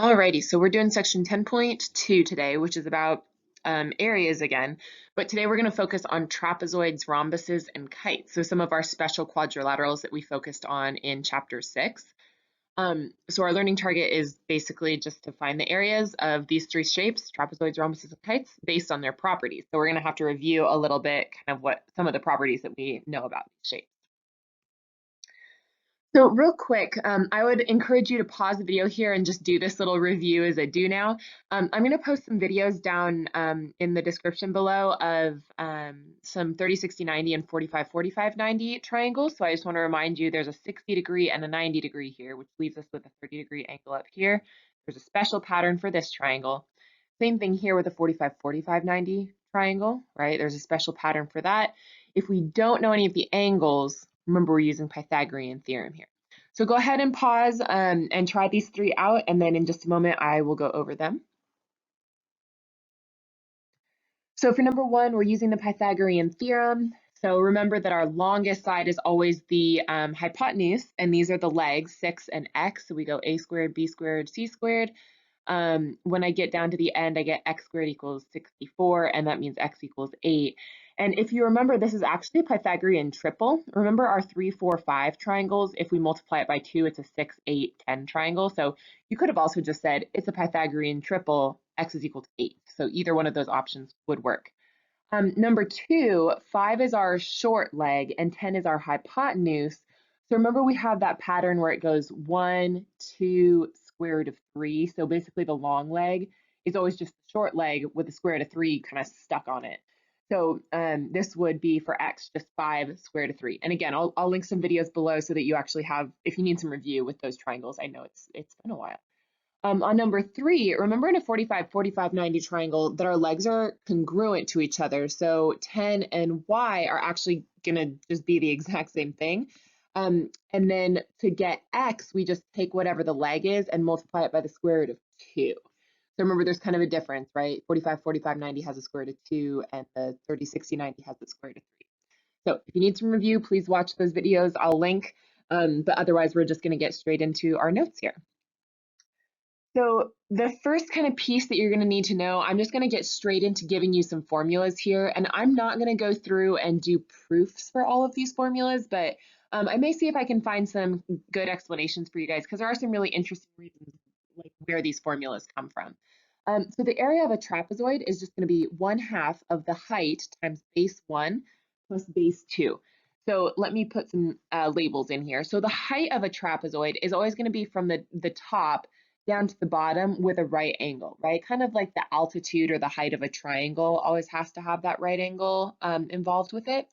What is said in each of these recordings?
Alrighty, so we're doing section 10.2 today, which is about areas again, but today we're going to focus on trapezoids, rhombuses, and kites, so some of our special quadrilaterals that we focused on in chapter 6. So our learning target is basically just to find the areas of these three shapes, trapezoids, rhombuses, and kites, based on their properties. So we're going to have to review a little bit kind of what some of the properties that we know about these shapes. So real quick, I would encourage you to pause the video here and just do this little review as I do now. I'm going to post some videos down in the description below of some 30, 60, 90 and 45, 45, 90 triangles. So I just want to remind you there's a 60-degree and a 90-degree here, which leaves us with a 30-degree angle up here. There's a special pattern for this triangle. Same thing here with a 45, 45, 90 triangle, right? There's a special pattern for that. If we don't know any of the angles, remember, we're using Pythagorean theorem here. So go ahead and pause and try these three out, and then in just a moment, I will go over them. So for number one, we're using the Pythagorean theorem. So remember that our longest side is always the hypotenuse, and these are the legs, 6 and x. So we go a squared, b squared, c squared. When I get down to the end, I get x squared equals 64, and that means x equals 8. And if you remember, this is actually a Pythagorean triple. Remember our 3, 4, 5 triangles? If we multiply it by 2, it's a 6, 8, 10 triangle. So you could have also just said it's a Pythagorean triple, x is equal to 8. So either one of those options would work. Number 2, 5 is our short leg and 10 is our hypotenuse. So remember, we have that pattern where it goes 1, 2, square root of 3. So basically the long leg is always just the short leg with the square root of 3 kind of stuck on it. So this would be for x, just 5 square root of 3. And again, I'll link some videos below so that you actually have, if you need some review with those triangles. I know it's been a while. On number 3, remember in a 45, 45, 90 triangle that our legs are congruent to each other. So 10 and y are actually going to just be the exact same thing. And then to get x, we just take whatever the leg is and multiply it by the square root of 2. So remember, there's kind of a difference, right? 45, 45, 90 has a square root of 2, and the 30, 60, 90 has a square root of 3. So if you need some review, please watch those videos. I'll link, but otherwise we're just going to get straight into our notes here. So the first kind of piece that you're going to need to know, I'm just going to get straight into giving you some formulas here, and I'm not going to go through and do proofs for all of these formulas, but I may see if I can find some good explanations for you guys, because there are some really interesting reasons like where these formulas come from. So the area of a trapezoid is just going to be 1/2 of the height times base 1 plus base 2. So let me put some labels in here. So the height of a trapezoid is always going to be from the top down to the bottom with a right angle, right? Kind of like the altitude or the height of a triangle always has to have that right angle involved with it.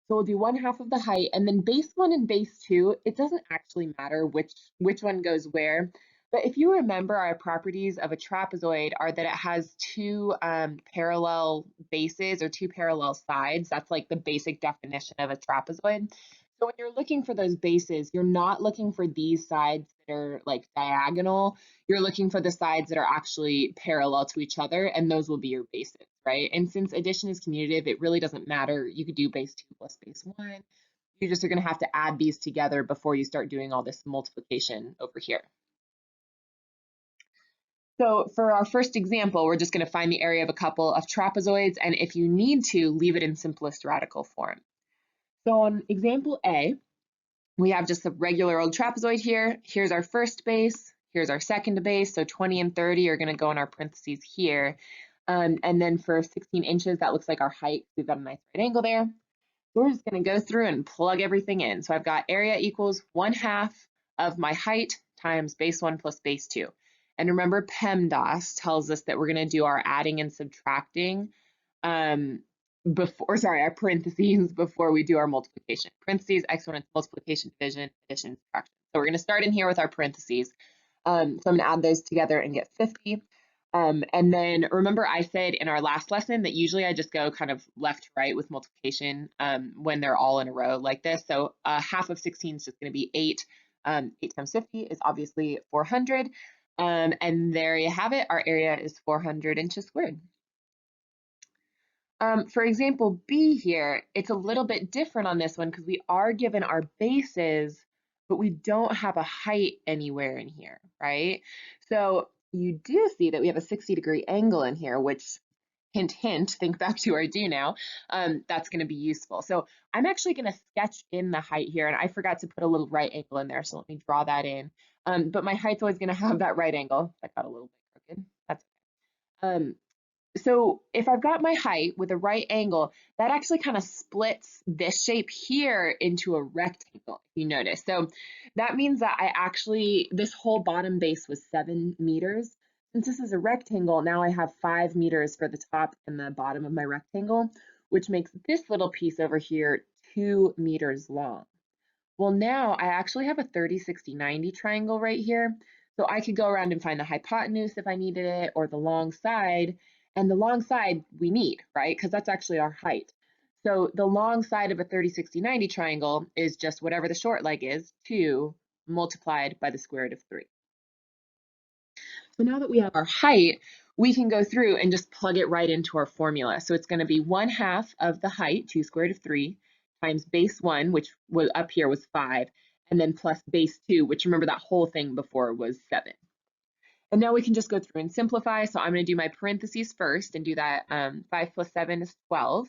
So we'll do 1/2 of the height, and then base 1 and base 2, it doesn't actually matter which one goes where. But if you remember, our properties of a trapezoid are that it has two parallel bases or two parallel sides. That's like the basic definition of a trapezoid. So when you're looking for those bases, you're not looking for these sides that are like diagonal. You're looking for the sides that are actually parallel to each other, and those will be your bases, right? And since addition is commutative, it really doesn't matter. You could do base 2 plus base 1. You just are going to have to add these together before you start doing all this multiplication over here. So for our first example, we're just going to find the area of a couple of trapezoids, and if you need to, leave it in simplest radical form. So on example A, we have just a regular old trapezoid here. Here's our first base. Here's our second base. So 20 and 30 are going to go in our parentheses here. And then for 16 inches, that looks like our height. We've got a nice right angle there. So we're just going to go through and plug everything in. So I've got area equals 1/2 of my height times base 1 plus base 2. And remember, PEMDAS tells us that we're going to do our adding and subtracting our parentheses before we do our multiplication. Parentheses, exponents, multiplication, division, addition, subtraction. So we're going to start in here with our parentheses. So I'm going to add those together and get 50. And then remember, I said in our last lesson that usually I just go kind of left to right with multiplication when they're all in a row like this. So 1/2 of 16 is just going to be 8. 8 times 50 is obviously 400. And there you have it. Our area is 400 inches squared. For example B here, it's a little bit different on this one because we are given our bases, but we don't have a height anywhere in here, right? So you do see that we have a 60-degree angle in here, which, hint, hint, think back to our do now, that's going to be useful. So I'm actually going to sketch in the height here, and I forgot to put a little right angle in there, so let me draw that in. But my height's always going to have that right angle. That got a little bit crooked. That's um, so if I've got my height with a right angle, that actually kind of splits this shape here into a rectangle, if you notice. So that means that this whole bottom base was 7 meters. Since this is a rectangle, now I have 5 meters for the top and the bottom of my rectangle, which makes this little piece over here 2 meters long. Well, now I actually have a 30, 60, 90 triangle right here. So I could go around and find the hypotenuse if I needed it, or the long side. And the long side we need, right? Because that's actually our height. So the long side of a 30, 60, 90 triangle is just whatever the short leg is, 2 multiplied by the square root of 3. So now that we have our height, we can go through and just plug it right into our formula. So it's going to be 1/2 of the height, 2 square root of 3, times base 1, which was up here was 5, and then plus base 2, which remember that whole thing before was 7. And now we can just go through and simplify. So I'm going to do my parentheses first and do that. 5 plus 7 is 12.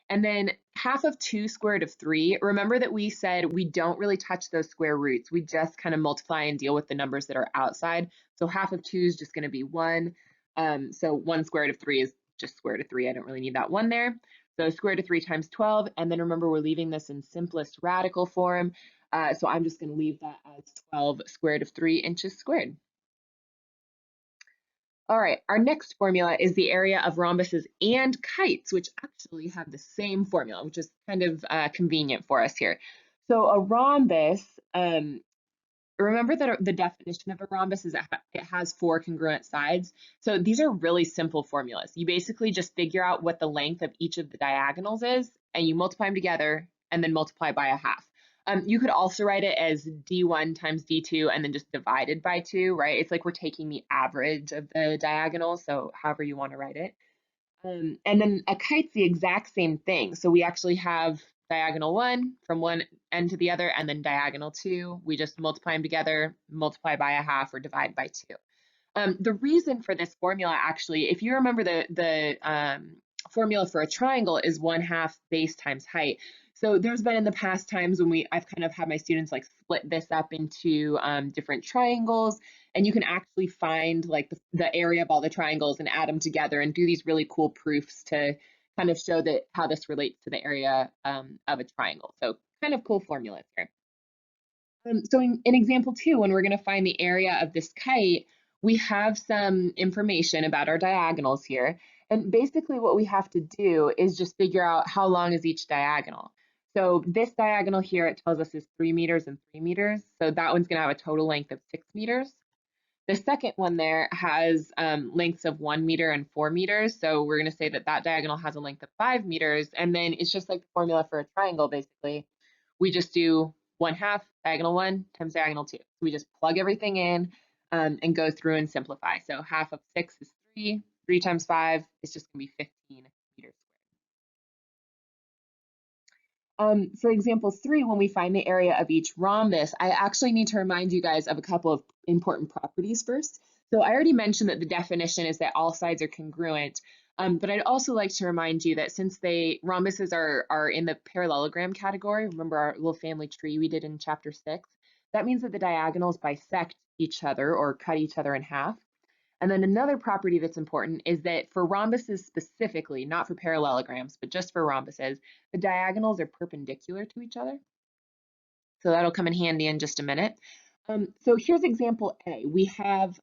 And then 1/2 of 2 square root of 3. Remember that we said we don't really touch those square roots. We just kind of multiply and deal with the numbers that are outside. So 1/2 of 2 is just going to be 1. So 1 square root of 3 is just square root of 3. I don't really need that 1 there. So square root of 3 times 12. And then remember, we're leaving this in simplest radical form. So I'm just going to leave that as 12 square root of 3 inches squared. All right, our next formula is the area of rhombuses and kites, which actually have the same formula, which is kind of convenient for us here. So a rhombus, remember that the definition of a rhombus is that it has 4 congruent sides. So these are really simple formulas. You basically just figure out what the length of each of the diagonals is, and you multiply them together, and then multiply by 1/2. You could also write it as d1 times d2 and then just divided by 2, right? It's like we're taking the average of the diagonal, so however you want to write it. And then a kite's the exact same thing. So we actually have diagonal 1 from one end to the other, and then diagonal 2. We just multiply them together, multiply by 1/2 or divide by 2. The reason for this formula, actually, if you remember the formula for a triangle is 1/2 base times height. So there's been in the past times when I've kind of had my students like split this up into different triangles, and you can actually find like the area of all the triangles and add them together and do these really cool proofs to kind of show that how this relates to the area of a triangle. So kind of cool formulas here. So in example 2, when we're going to find the area of this kite, we have some information about our diagonals here. And basically what we have to do is just figure out how long is each diagonal. So this diagonal here, it tells us is 3 meters and 3 meters. So that one's going to have a total length of 6 meters. The second one there has lengths of 1 meter and 4 meters. So we're going to say that that diagonal has a length of 5 meters. And then it's just like the formula for a triangle, basically. We just do 1/2 diagonal 1 times diagonal 2. So we just plug everything in and go through and simplify. So 1/2 of 6 is 3. 3 times 5 is just going to be 15 meters. For example 3, when we find the area of each rhombus, I actually need to remind you guys of a couple of important properties first. So I already mentioned that the definition is that all sides are congruent, but I'd also like to remind you that since rhombuses are in the parallelogram category, remember our little family tree we did in chapter 6, that means that the diagonals bisect each other or cut each other in half. And then another property that's important is that for rhombuses specifically, not for parallelograms, but just for rhombuses, the diagonals are perpendicular to each other. So that'll come in handy in just a minute. So here's example A. We have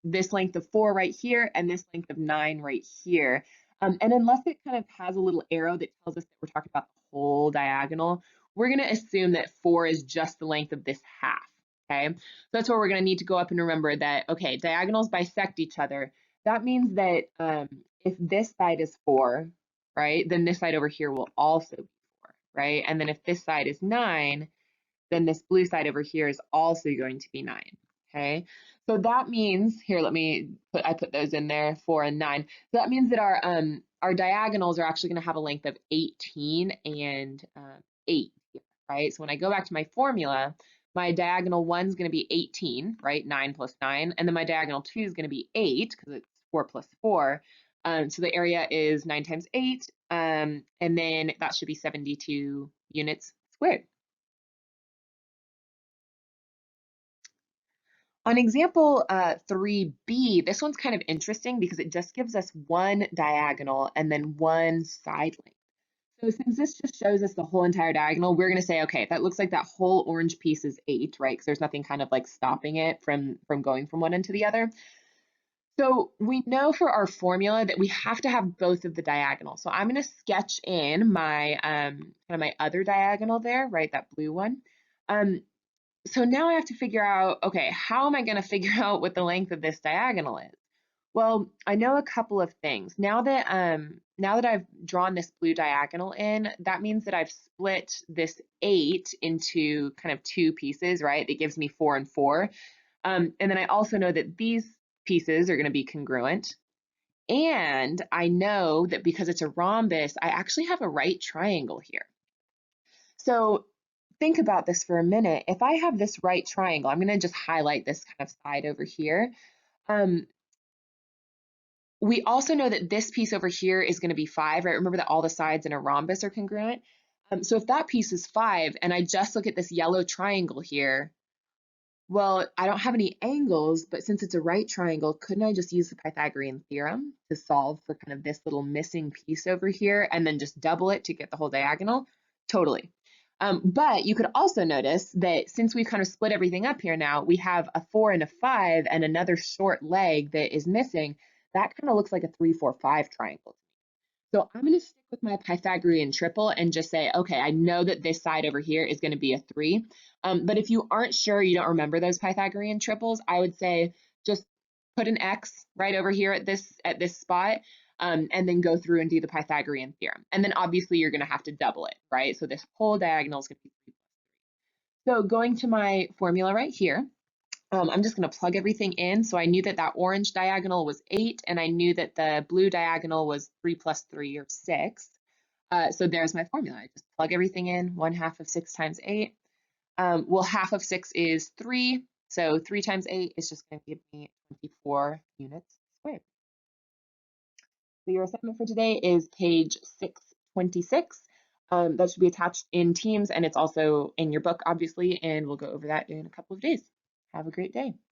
this length of 4 right here and this length of 9 right here. And unless it kind of has a little arrow that tells us that we're talking about the whole diagonal, we're going to assume that 4 is just the length of this half. Okay, so that's where we're going to need to go up and remember that, okay, diagonals bisect each other. That means that if this side is 4, right, then this side over here will also be 4, right? And then if this side is 9, then this blue side over here is also going to be 9, okay? So that means, here, I put those in there, 4 and 9. So that means that our diagonals are actually going to have a length of 18 and 8, right? So when I go back to my formula, My diagonal 1 is going to be 18, right? 9 plus 9. And then my diagonal 2 is going to be 8 because it's 4 plus 4. So the area is 9 times 8, and then that should be 72 units squared. On example 3B, this one's kind of interesting because it just gives us one diagonal and then one side length. So since this just shows us the whole entire diagonal, we're going to say, okay, that looks like that whole orange piece is 8, right? Because there's nothing kind of like stopping it from going from one end to the other. So we know for our formula that we have to have both of the diagonals. So I'm going to sketch in my kind of my other diagonal there, right? That blue one. So now I have to figure out, okay, how am I going to figure out what the length of this diagonal is? Well, I know a couple of things. Now that I've drawn this blue diagonal in, that means that I've split this 8 into kind of two pieces, right? It gives me 4 and 4. And then I also know that these pieces are going to be congruent. And I know that because it's a rhombus, I actually have a right triangle here. So think about this for a minute. If I have this right triangle, I'm going to just highlight this kind of side over here. We also know that this piece over here is going to be 5, right? Remember that all the sides in a rhombus are congruent. So if that piece is 5 and I just look at this yellow triangle here, well, I don't have any angles, but since it's a right triangle, couldn't I just use the Pythagorean theorem to solve for kind of this little missing piece over here and then just double it to get the whole diagonal? Totally. But you could also notice that since we've kind of split everything up here now, we have a 4 and a 5 and another short leg that is missing. That kind of looks like a 3, 4, 5 triangle. So I'm going to stick with my Pythagorean triple and just say, okay, I know that this side over here is going to be a 3. But if you aren't sure, you don't remember those Pythagorean triples, I would say just put an X right over here at this spot, and then go through and do the Pythagorean theorem. And then obviously you're going to have to double it, right? So this whole diagonal is going to be 3 plus 3. So going to my formula right here, I'm just going to plug everything in. So I knew that that orange diagonal was 8, and I knew that the blue diagonal was 3 plus 3, or 6. So there's my formula. I just plug everything in. 1/2 of 6 times 8. Well, half of 6 is 3. So 3 times 8 is just going to give me 24 units squared. So your assignment for today is page 626. That should be attached in Teams, and it's also in your book, obviously, and we'll go over that in a couple of days. Have a great day.